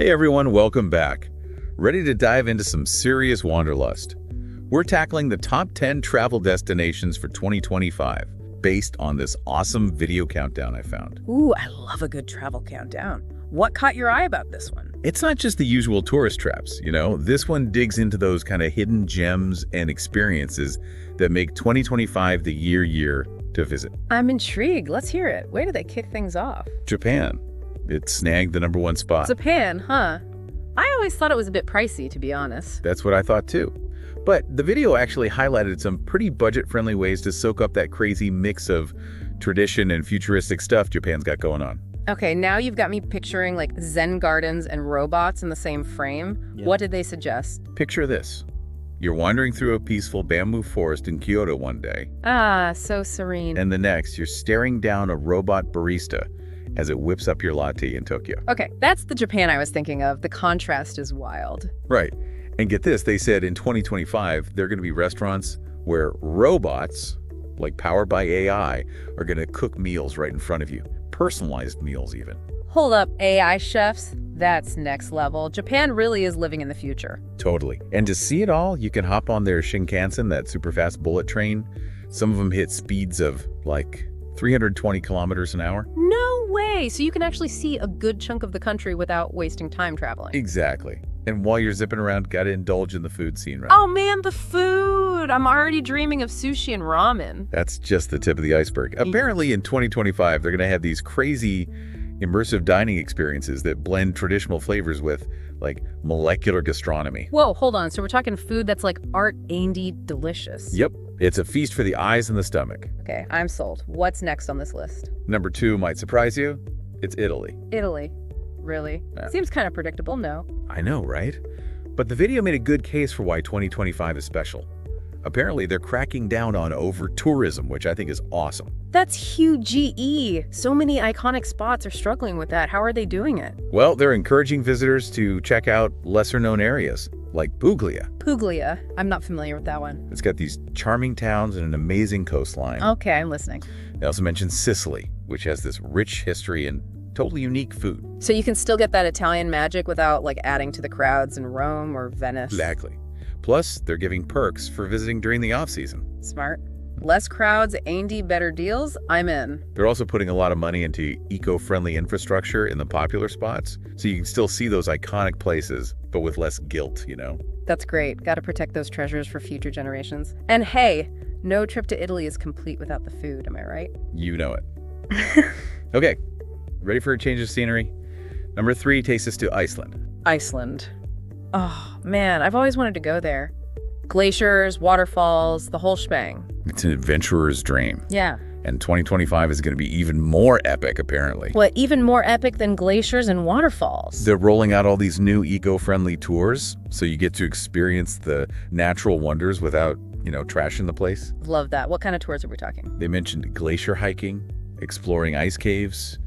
Hey everyone, welcome back. Ready to dive into some serious wanderlust? We're tackling the top 10 travel destinations for 2025 based on this awesome video countdown I found. Ooh, I love a good travel countdown. What caught your eye about this one? It's not just the usual tourist traps, This one digs into those kind of hidden gems and experiences that make 2025 the year to visit. I'm intrigued. Let's hear it. Where do they kick things off? Japan. It snagged the #1 spot. Japan, huh? I always thought it was a bit pricey, to be honest. That's what I thought too. But the video actually highlighted some pretty budget-friendly ways to soak up that crazy mix of tradition and futuristic stuff Japan's got going on. Okay, now you've got me picturing like Zen gardens and robots in the same frame. Yeah. What did they suggest? Picture this. You're wandering through a peaceful bamboo forest in Kyoto one day. Ah, so serene. And the next, you're staring down a robot barista as it whips up your latte in Tokyo. Okay, that's the Japan I was thinking of. The contrast is wild. Right. And get this, they said in 2025, there are going to be restaurants where robots, like powered by AI, are going to cook meals right in front of you. Personalized meals even. Hold up, AI chefs? That's next level. Japan really is living in the future. Totally. And to see it all, you can hop on their Shinkansen, that super fast bullet train. Some of them hit speeds of like 320 kilometers an hour. No way! So you can actually see a good chunk of the country without wasting time traveling. Exactly. And while you're zipping around, gotta indulge in the food scene, right? Oh man, the food! I'm already dreaming of sushi and ramen. That's just the tip of the iceberg. Apparently in 2025, they're gonna have these crazy immersive dining experiences that blend traditional flavors with, like, molecular gastronomy. Whoa, hold on. So we're talking food that's like art-aindy delicious. Yep. It's a feast for the eyes and the stomach. Okay, I'm sold. What's next on this list? #2 might surprise you. It's Italy. Italy? Really? Yeah. Seems kind of predictable, no? I know, right? But the video made a good case for why 2025 is special. Apparently, they're cracking down on over-tourism, which I think is awesome. That's huge GE. So many iconic spots are struggling with that. How are they doing it? Well, they're encouraging visitors to check out lesser-known areas, like Puglia. Puglia? I'm not familiar with that one. It's got these charming towns and an amazing coastline. Okay, I'm listening. They also mentioned Sicily, which has this rich history and totally unique food. So you can still get that Italian magic without, like, adding to the crowds in Rome or Venice? Exactly. Plus, they're giving perks for visiting during the off-season. Smart. Less crowds, aindy, better deals? I'm in. They're also putting a lot of money into eco-friendly infrastructure in the popular spots, so you can still see those iconic places, but with less guilt, That's great. Gotta protect those treasures for future generations. And hey, no trip to Italy is complete without the food, am I right? You know it. Okay, ready for a change of scenery? #3 takes us to Iceland. Iceland. Oh, man, I've always wanted to go there. Glaciers, waterfalls, the whole shebang. It's an adventurer's dream. Yeah. And 2025 is going to be even more epic, apparently. What, even more epic than glaciers and waterfalls? They're rolling out all these new eco-friendly tours, so you get to experience the natural wonders without, trashing the place. Love that. What kind of tours are we talking? They mentioned glacier hiking, exploring ice caves,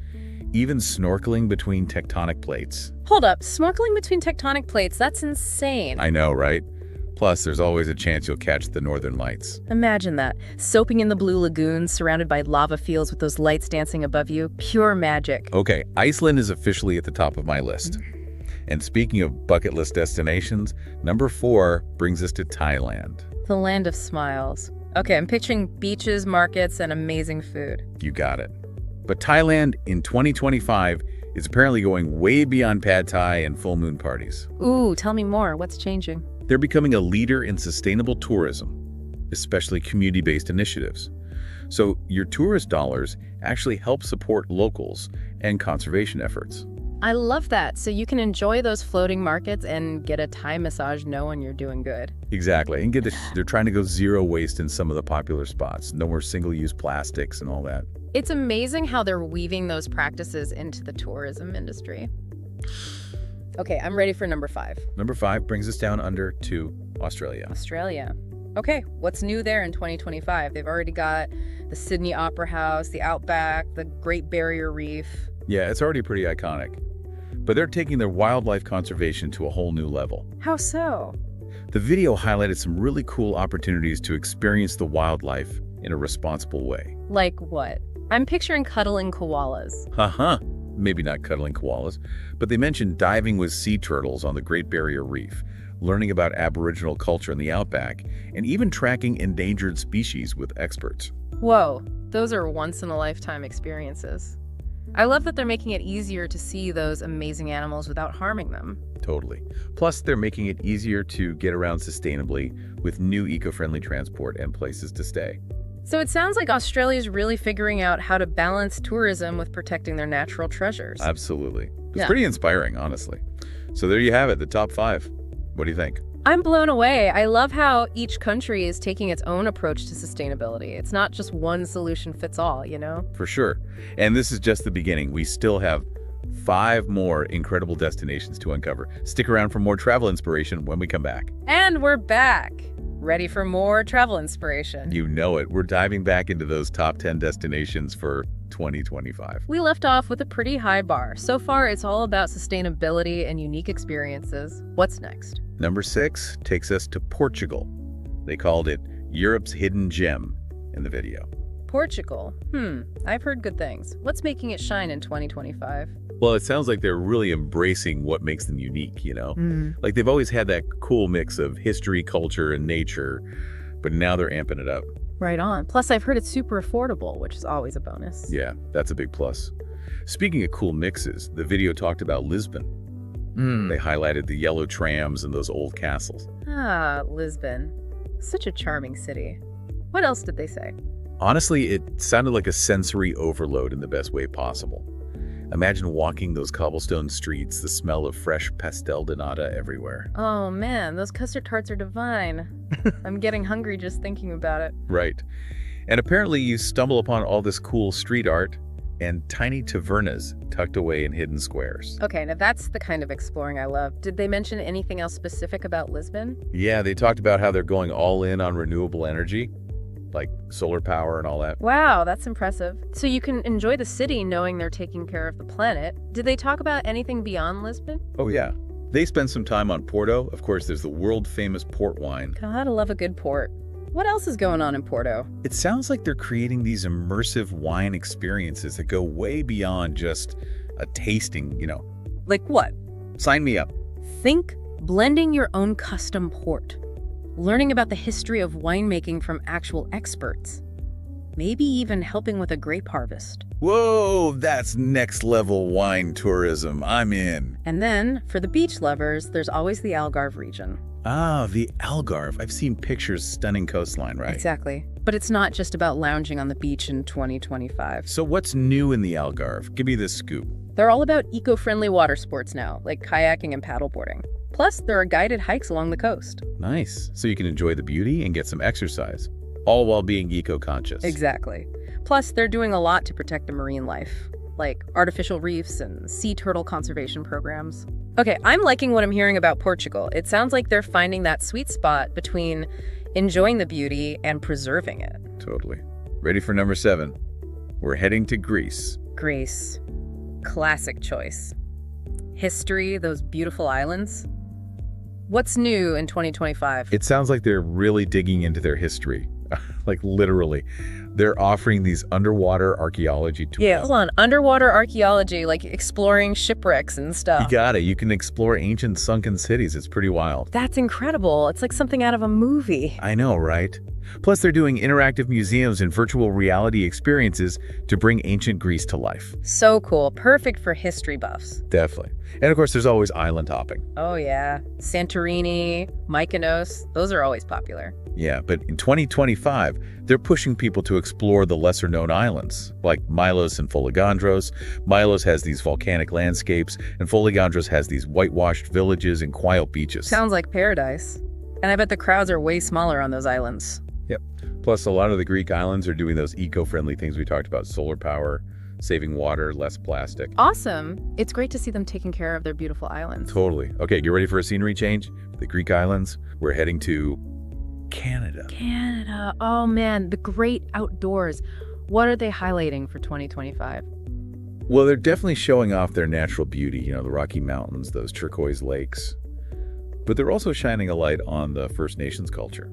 even snorkeling between tectonic plates. Hold up, snorkeling between tectonic plates? That's insane. I know, right? Plus, there's always a chance you'll catch the northern lights. Imagine that. Soaping in the blue lagoons, surrounded by lava fields with those lights dancing above you. Pure magic. Okay, Iceland is officially at the top of my list. And speaking of bucket list destinations, #4 brings us to Thailand. The land of smiles. Okay, I'm picturing beaches, markets, and amazing food. You got it. But Thailand in 2025 is apparently going way beyond pad thai and full moon parties. Ooh, tell me more. What's changing? They're becoming a leader in sustainable tourism, especially community-based initiatives. So your tourist dollars actually help support locals and conservation efforts. I love that. So you can enjoy those floating markets and get a Thai massage knowing you're doing good. Exactly. And get this, they're trying to go zero waste in some of the popular spots. No more single-use plastics and all that. It's amazing how they're weaving those practices into the tourism industry. Okay, I'm ready for #5. #5 brings us down under to Australia. Australia. Okay, what's new there in 2025? They've already got the Sydney Opera House, the Outback, the Great Barrier Reef. Yeah, it's already pretty iconic. But they're taking their wildlife conservation to a whole new level. How so? The video highlighted some really cool opportunities to experience the wildlife in a responsible way. Like what? I'm picturing cuddling koalas. Haha. maybe not cuddling koalas, but they mentioned diving with sea turtles on the Great Barrier Reef, learning about Aboriginal culture in the outback, and even tracking endangered species with experts. Whoa, those are once-in-a-lifetime experiences. I love that they're making it easier to see those amazing animals without harming them. Totally. Plus, they're making it easier to get around sustainably with new eco-friendly transport and places to stay. So it sounds like Australia's really figuring out how to balance tourism with protecting their natural treasures. Absolutely. It's pretty inspiring, honestly. So there you have it, the top 5. What do you think? I'm blown away. I love how each country is taking its own approach to sustainability. It's not just one solution fits all, you know? For sure. And this is just the beginning. We still have 5 more incredible destinations to uncover. Stick around for more travel inspiration when we come back. And we're back. Ready for more travel inspiration. You know it. We're diving back into those top 10 destinations for 2025. We left off with a pretty high bar. So far, it's all about sustainability and unique experiences. What's next? Number 6 takes us to Portugal. They called it Europe's hidden gem in the video. Portugal. I've heard good things. What's making it shine in 2025? Well, it sounds like they're really embracing what makes them unique, you know? Like they've always had that cool mix of history, culture, and nature, but now they're amping it up. Right on. Plus, I've heard it's super affordable, which is always a bonus. Yeah, that's a big plus. Speaking of cool mixes, the video talked about Lisbon. They highlighted the yellow trams and those old castles. Ah, Lisbon. Such a charming city. What else did they say? Honestly, it sounded like a sensory overload in the best way possible. Imagine walking those cobblestone streets, the smell of fresh pastel de nata everywhere. Oh man, those custard tarts are divine. I'm getting hungry just thinking about it. Right. And apparently you stumble upon all this cool street art and tiny tavernas tucked away in hidden squares. Okay, now that's the kind of exploring I love. Did they mention anything else specific about Lisbon? Yeah, they talked about how they're going all in on renewable energy, like solar power and all that. Wow, that's impressive. So you can enjoy the city knowing they're taking care of the planet. Did they talk about anything beyond Lisbon? Oh yeah. They spent some time on Porto. Of course, there's the world-famous port wine. Gotta love a good port. What else is going on in Porto? It sounds like they're creating these immersive wine experiences that go way beyond just a tasting, you know. Like what? Sign me up. Think blending your own custom port. Learning about the history of winemaking from actual experts. Maybe even helping with a grape harvest. Whoa, that's next level wine tourism. I'm in. And then, for the beach lovers, there's always the Algarve region. Ah, the Algarve. I've seen pictures, stunning coastline, right? Exactly. But it's not just about lounging on the beach in 2025. So what's new in the Algarve? Give me the scoop. They're all about eco-friendly water sports now, like kayaking and paddleboarding. Plus, there are guided hikes along the coast. Nice. So you can enjoy the beauty and get some exercise, all while being eco-conscious. Exactly. Plus, they're doing a lot to protect the marine life, like artificial reefs and sea turtle conservation programs. Okay, I'm liking what I'm hearing about Portugal. It sounds like they're finding that sweet spot between enjoying the beauty and preserving it. Totally. Ready for number 7? We're heading to Greece. Greece. Classic choice. History, those beautiful islands. What's new in 2025? It sounds like they're really digging into their history. Like literally. They're offering these underwater archaeology tours. Yeah, hold on. Underwater archaeology, like exploring shipwrecks and stuff. You got it. You can explore ancient sunken cities. It's pretty wild. That's incredible. It's like something out of a movie. I know, right? Plus, they're doing interactive museums and virtual reality experiences to bring ancient Greece to life. So cool. Perfect for history buffs. Definitely. And of course, there's always island hopping. Oh yeah. Santorini, Mykonos, those are always popular. Yeah, but in 2025, they're pushing people to explore the lesser-known islands, like Milos and Foligandros. Milos has these volcanic landscapes, and Foligandros has these whitewashed villages and quiet beaches. Sounds like paradise. And I bet the crowds are way smaller on those islands. Yep. Plus, a lot of the Greek islands are doing those eco-friendly things we talked about, solar power, saving water, less plastic. Awesome. It's great to see them taking care of their beautiful islands. Totally. Okay, get ready for a scenery change. The Greek islands, we're heading to Canada. Canada. Oh man, the great outdoors. What are they highlighting for 2025? Well, they're definitely showing off their natural beauty, you know, the Rocky Mountains, those turquoise lakes. But they're also shining a light on the First Nations culture.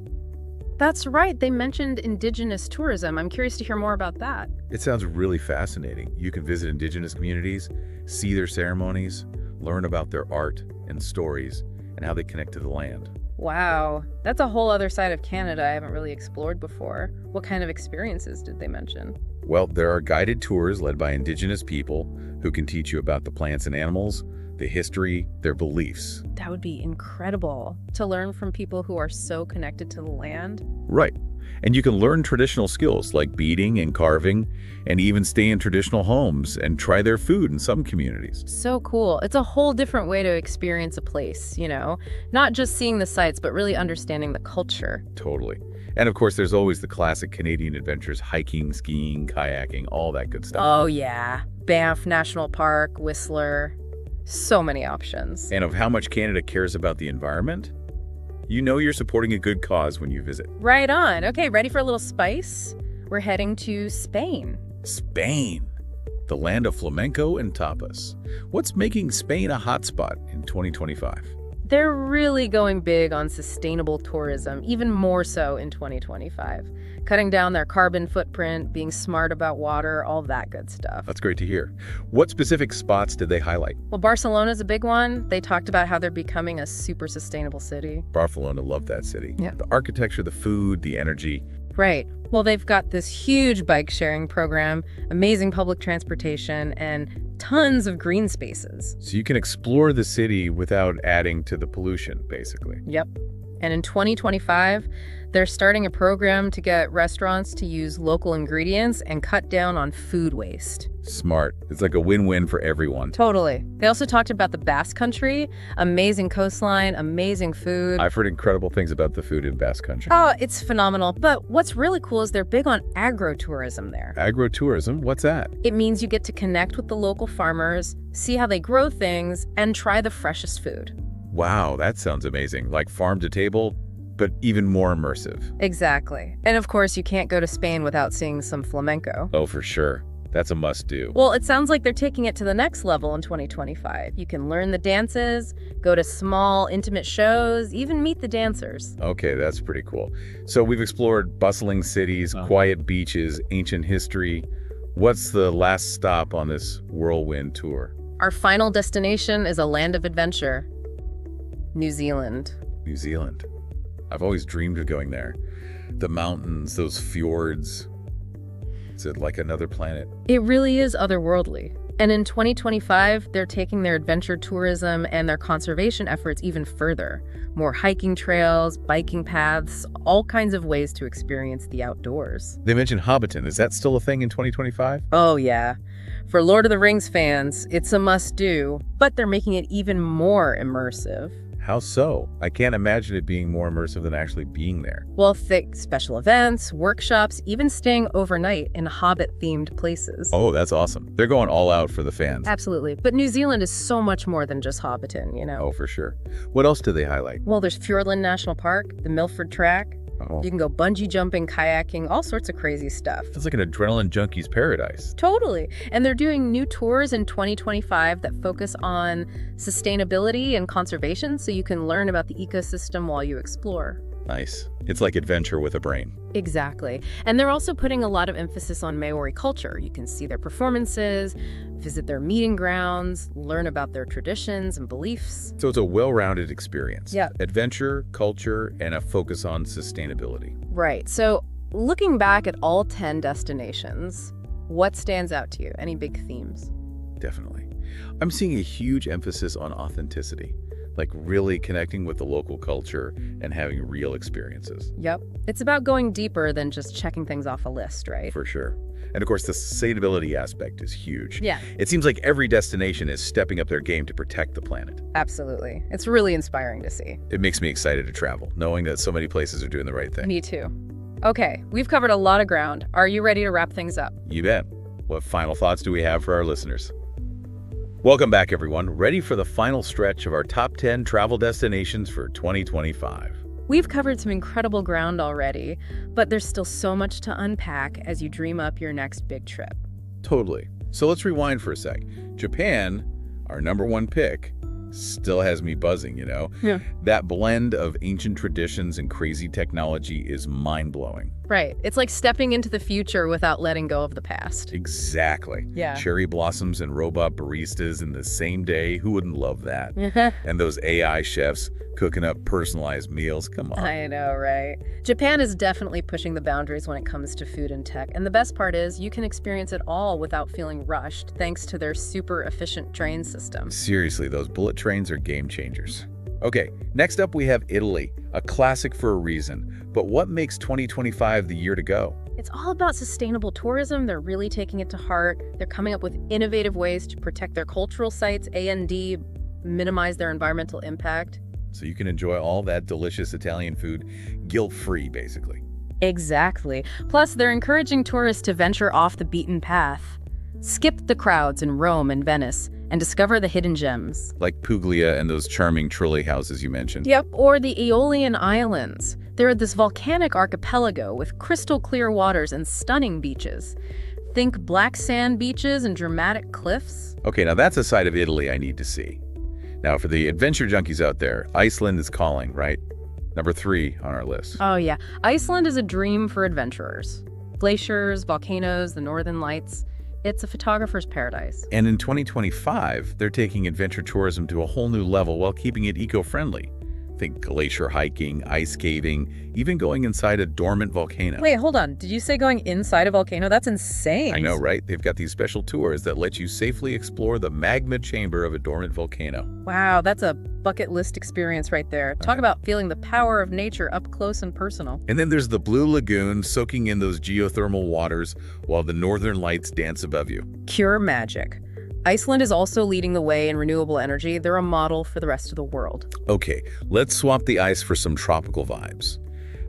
That's right. They mentioned Indigenous tourism. I'm curious to hear more about that. It sounds really fascinating. You can visit Indigenous communities, see their ceremonies, learn about their art and stories, and how they connect to the land. Wow, that's a whole other side of Canada I haven't really explored before. What kind of experiences did they mention? Well, there are guided tours led by Indigenous people who can teach you about the plants and animals, the history, their beliefs. That would be incredible to learn from people who are so connected to the land. Right. And you can learn traditional skills like beading and carving, and even stay in traditional homes and try their food in some communities. So cool. It's a whole different way to experience a place, not just seeing the sights, but really understanding the culture. Totally. And of course, there's always the classic Canadian adventures, hiking, skiing, kayaking, all that good stuff. Oh yeah, Banff National Park, Whistler, so many options. And of how much Canada cares about the environment, you know you're supporting a good cause when you visit. Right on. Okay, ready for a little spice? We're heading to Spain. Spain, the land of flamenco and tapas. What's making Spain a hotspot in 2025? They're really going big on sustainable tourism, even more so in 2025. Cutting down their carbon footprint, being smart about water, all that good stuff. That's great to hear. What specific spots did they highlight? Well, Barcelona's a big one. They talked about how they're becoming a super sustainable city. Barcelona, loved that city. Yeah. The architecture, the food, the energy. Right. Well, they've got this huge bike sharing program, amazing public transportation, and tons of green spaces. So you can explore the city without adding to the pollution, basically. Yep. And in 2025, they're starting a program to get restaurants to use local ingredients and cut down on food waste. Smart. It's like a win-win for everyone. Totally. They also talked about the Basque Country, amazing coastline, amazing food. I've heard incredible things about the food in Basque Country. Oh, it's phenomenal. But what's really cool is they're big on agro-tourism there. Agro-tourism? What's that? It means you get to connect with the local farmers, see how they grow things, and try the freshest food. Wow, that sounds amazing. Like farm to table, but even more immersive. Exactly. And of course, you can't go to Spain without seeing some flamenco. Oh, for sure. That's a must-do. Well, it sounds like they're taking it to the next level in 2025. You can learn the dances, go to small, intimate shows, even meet the dancers. Okay, that's pretty cool. So we've explored bustling cities, quiet beaches, ancient history. What's the last stop on this whirlwind tour? Our final destination is a land of adventure. New Zealand. New Zealand. I've always dreamed of going there. The mountains, those fjords. Is it like another planet? It really is otherworldly. And in 2025, they're taking their adventure tourism and their conservation efforts even further. More hiking trails, biking paths, all kinds of ways to experience the outdoors. They mentioned Hobbiton. Is that still a thing in 2025? Oh, yeah. For Lord of the Rings fans, it's a must-do, but they're making it even more immersive. How so? I can't imagine it being more immersive than actually being there. Well, thick special events, workshops, even staying overnight in Hobbit-themed places. Oh, that's awesome. They're going all out for the fans. Absolutely. But New Zealand is so much more than just Hobbiton, Oh, for sure. What else do they highlight? Well, there's Fiordland National Park, the Milford Track. Oh. You can go bungee jumping, kayaking, all sorts of crazy stuff. It's like an adrenaline junkie's paradise. Totally. And they're doing new tours in 2025 that focus on sustainability and conservation, so you can learn about the ecosystem while you explore. Nice. It's like adventure with a brain. Exactly. And they're also putting a lot of emphasis on Maori culture. You can see their performances, visit their meeting grounds, learn about their traditions and beliefs. So it's a well-rounded experience. Yeah. Adventure, culture, and a focus on sustainability. Right. So looking back at all 10 destinations, what stands out to you? Any big themes? Definitely. I'm seeing a huge emphasis on authenticity. Like really connecting with the local culture and having real experiences. Yep. It's about going deeper than just checking things off a list, right? For sure. And of course, the sustainability aspect is huge. Yeah. It seems like every destination is stepping up their game to protect the planet. Absolutely. It's really inspiring to see. It makes me excited to travel, knowing that so many places are doing the right thing. Me too. Okay, we've covered a lot of ground. Are you ready to wrap things up? You bet. What final thoughts do we have for our listeners? Welcome back, everyone. Ready for the final stretch of our top 10 travel destinations for 2025. We've covered some incredible ground already, but there's still so much to unpack as you dream up your next big trip. Totally. So let's rewind for a sec. Japan, our #1 pick, still has me buzzing, you know? Yeah. That blend of ancient traditions and crazy technology is mind-blowing. Right. It's like stepping into the future without letting go of the past. Exactly. Yeah. Cherry blossoms and robot baristas in the same day. Who wouldn't love that? And those AI chefs cooking up personalized meals. Come on. I know, right? Japan is definitely pushing the boundaries when it comes to food and tech. And the best part is you can experience it all without feeling rushed thanks to their super efficient train system. Seriously, those bullet trains are game changers. Okay, next up we have Italy, a classic for a reason. But what makes 2025 the year to go? It's all about sustainable tourism. They're really taking it to heart. They're coming up with innovative ways to protect their cultural sites and minimize their environmental impact. So you can enjoy all that delicious Italian food guilt-free, basically. Exactly. Plus, they're encouraging tourists to venture off the beaten path. Skip the crowds in Rome and Venice and discover the hidden gems. Like Puglia and those charming trolley houses you mentioned. Yep, or the Aeolian Islands. They're this volcanic archipelago with crystal clear waters and stunning beaches. Think black sand beaches and dramatic cliffs. Okay, now that's a side of Italy I need to see. Now, for the adventure junkies out there, Iceland is calling, right? Number 3 on our list. Oh yeah, Iceland is a dream for adventurers. Glaciers, volcanoes, the northern lights. It's a photographer's paradise. And in 2025, they're taking adventure tourism to a whole new level while keeping it eco-friendly. Think glacier hiking, ice caving, even going inside a dormant volcano. Wait, hold on. Did you say going inside a volcano? That's insane. I know, right? They've got these special tours that let you safely explore the magma chamber of a dormant volcano. Wow, that's a bucket list experience right there. Talk about feeling the power of nature up close and personal. And then there's the Blue Lagoon, soaking in those geothermal waters while the northern lights dance above you. Pure magic. Iceland is also leading the way in renewable energy. They're a model for the rest of the world. Okay, let's swap the ice for some tropical vibes.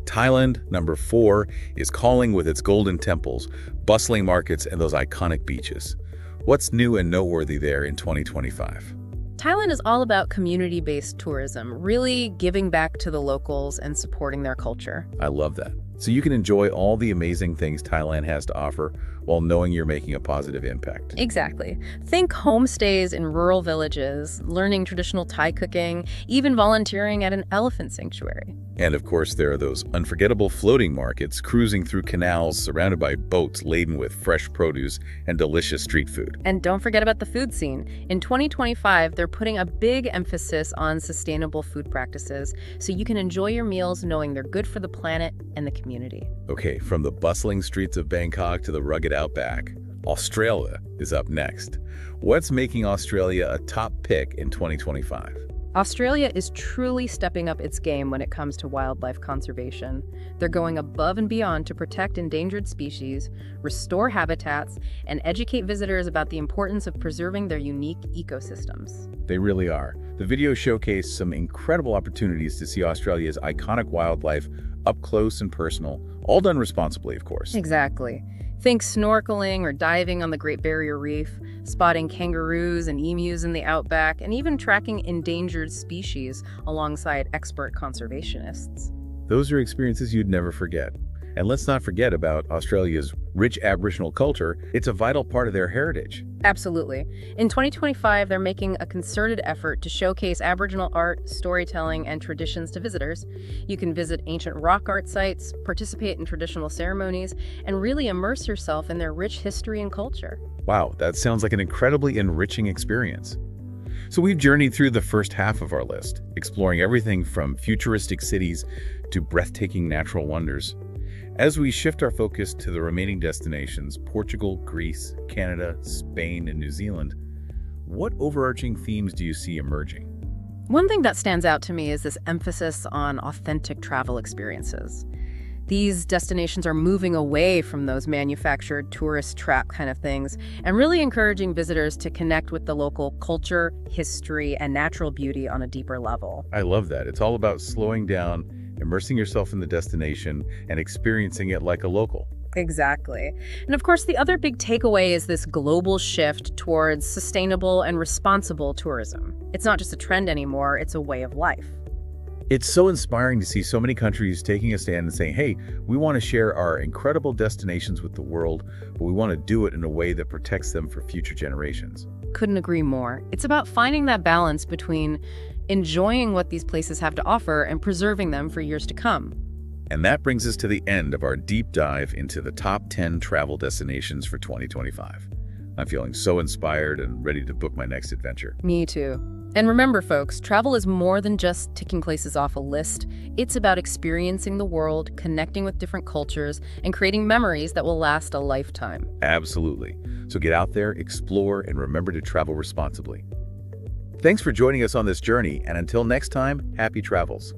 Thailand, number 4, is calling with its golden temples, bustling markets, and those iconic beaches. What's new and noteworthy there in 2025? Thailand is all about community-based tourism, really giving back to the locals and supporting their culture. I love that. So you can enjoy all the amazing things Thailand has to offer while knowing you're making a positive impact. Exactly. Think homestays in rural villages, learning traditional Thai cooking, even volunteering at an elephant sanctuary. And of course, there are those unforgettable floating markets cruising through canals surrounded by boats laden with fresh produce and delicious street food. And don't forget about the food scene. In 2025, they're putting a big emphasis on sustainable food practices, so you can enjoy your meals knowing they're good for the planet and the community. Okay, from the bustling streets of Bangkok to the rugged outback, Australia is up next. What's making Australia a top pick in 2025? Australia is truly stepping up its game when it comes to wildlife conservation. They're going above and beyond to protect endangered species, restore habitats, and educate visitors about the importance of preserving their unique ecosystems. They really are. The video showcased some incredible opportunities to see Australia's iconic wildlife up close and personal, all done responsibly, of course. Exactly. Think snorkeling or diving on the Great Barrier Reef, spotting kangaroos and emus in the outback, and even tracking endangered species alongside expert conservationists. Those are experiences you'd never forget. And let's not forget about Australia's rich Aboriginal culture. It's a vital part of their heritage. Absolutely. In 2025, they're making a concerted effort to showcase Aboriginal art, storytelling, and traditions to visitors. You can visit ancient rock art sites, participate in traditional ceremonies, and really immerse yourself in their rich history and culture. Wow, that sounds like an incredibly enriching experience. So we've journeyed through the first half of our list, exploring everything from futuristic cities to breathtaking natural wonders. As we shift our focus to the remaining destinations, Portugal, Greece, Canada, Spain, and New Zealand, what overarching themes do you see emerging? One thing that stands out to me is this emphasis on authentic travel experiences. These destinations are moving away from those manufactured tourist trap kind of things and really encouraging visitors to connect with the local culture, history, and natural beauty on a deeper level. I love that. It's all about slowing down, immersing yourself in the destination, and experiencing it like a local. Exactly. And of course, the other big takeaway is this global shift towards sustainable and responsible tourism. It's not just a trend anymore, it's a way of life. It's so inspiring to see so many countries taking a stand and saying, hey, we want to share our incredible destinations with the world, but we want to do it in a way that protects them for future generations. Couldn't agree more. It's about finding that balance between enjoying what these places have to offer and preserving them for years to come. And that brings us to the end of our deep dive into the top 10 travel destinations for 2025. I'm feeling so inspired and ready to book my next adventure. Me too. And remember, folks, travel is more than just ticking places off a list. It's about experiencing the world, connecting with different cultures, and creating memories that will last a lifetime. Absolutely. So get out there, explore, and remember to travel responsibly. Thanks for joining us on this journey, and until next time, happy travels.